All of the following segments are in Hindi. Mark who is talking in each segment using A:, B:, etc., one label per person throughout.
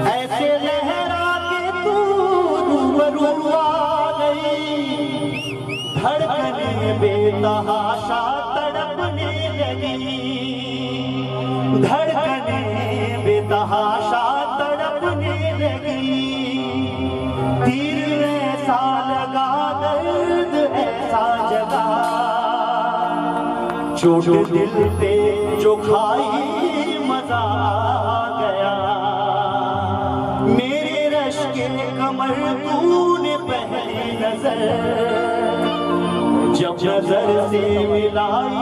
A: ऐसे लहरा के तू रूबरू आ गई, धड़कने बेतहाशा तड़पने लगी, धड़कने बेतहाशा तड़पने लगी। तीर ऐसा लगा, दर्द ऐसा जगा, चोट दिल पे जो खाई मजा आ गया। मेरे रश के कमर तूने पहली नजर, जब नजर से मिलाई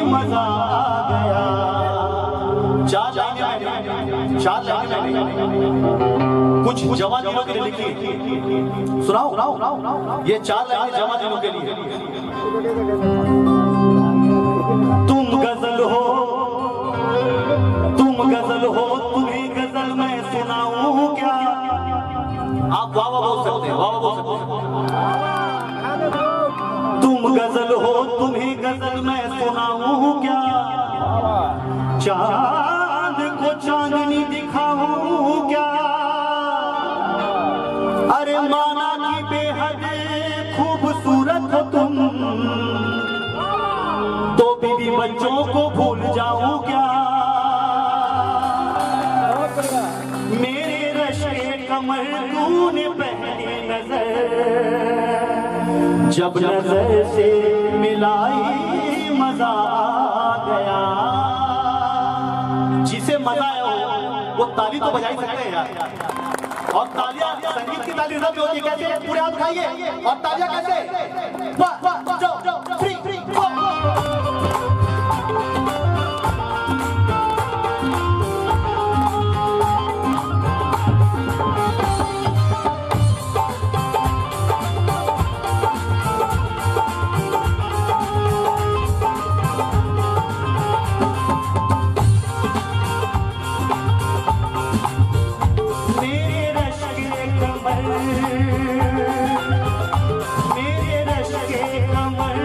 A: मजा आ गया। चार लाइनें कुछ जवान दिनों के लिए लिखी, सुनाओ। ये 4 लाइनें जवान दिनों के लिए। तुम गजल हो, तुम्हें गजल मैं सुनाऊं क्या? आप वाह वाह बोल सकते हैं, वाह वाह बोल सकते हैं। तुम गजल हो, तुम्हें गजल मैं सुनाऊं क्या? चांद को चांदनी दिखाऊं क्या? अरे माना की बेहद खूबसूरत हो तुम, तो बीवी बच्चों को भूल जाऊं क्या? मेरे रश्के कमर तूने पहली नजर, जब नजर से मिलाई मजा आ गया। जिसे मजा आया हो वो ताली तो बजा ही सकते हैं यार। और तालियां, संगीत की ताली रब होती है। कैसे? पूरे हाथ उठाइए और तालियां कैसे? 1 2 3 4। मेरे रश के कमर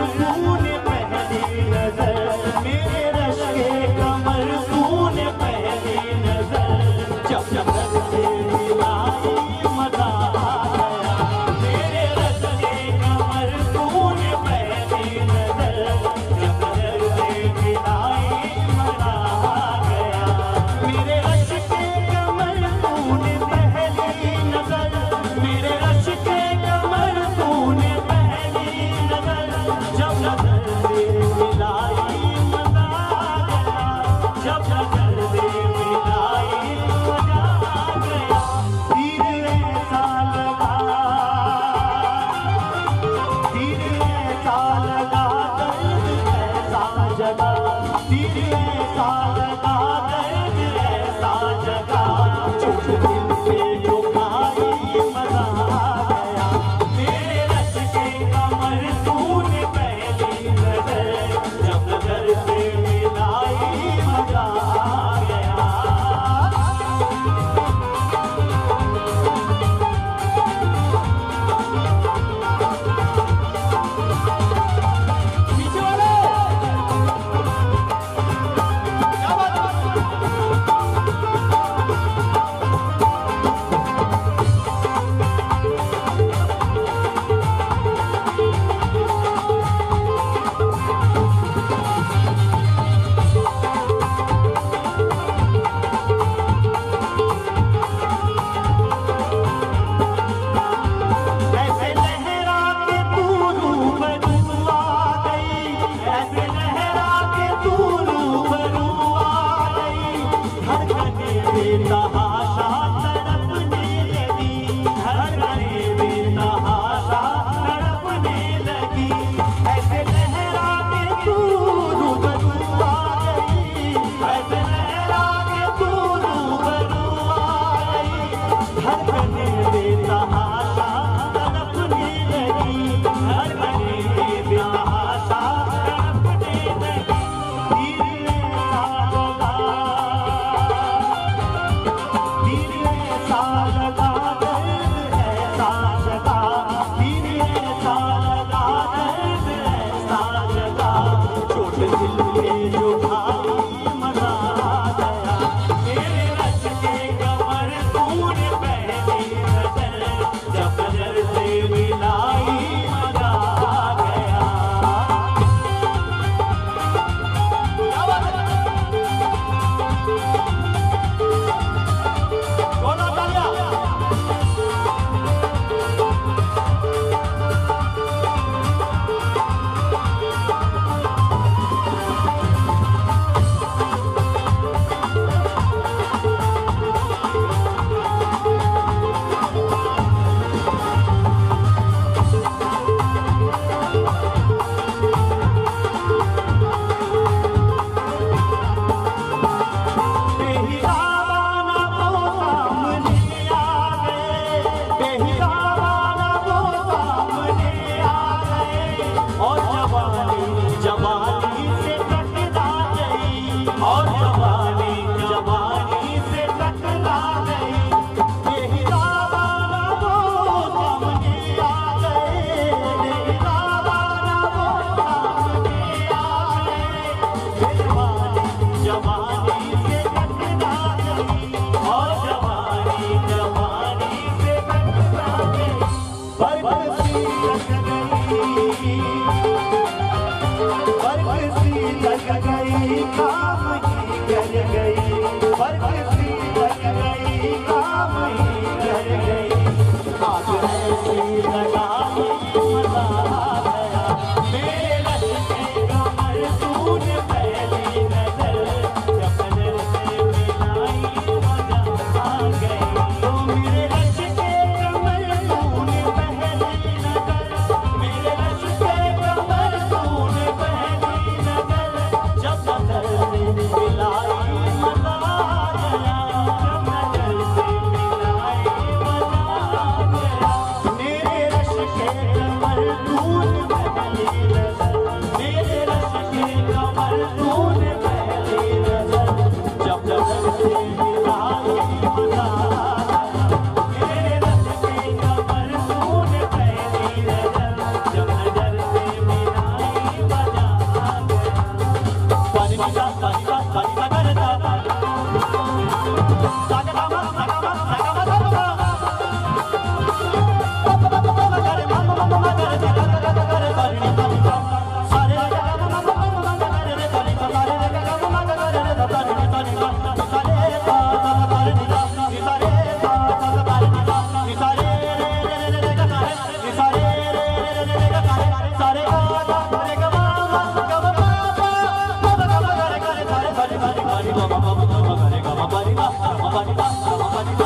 A: मेरे रस पे कमर तूने पहली नजर जब नजर से मिलाई मजा आ गया पानी का करता Bye.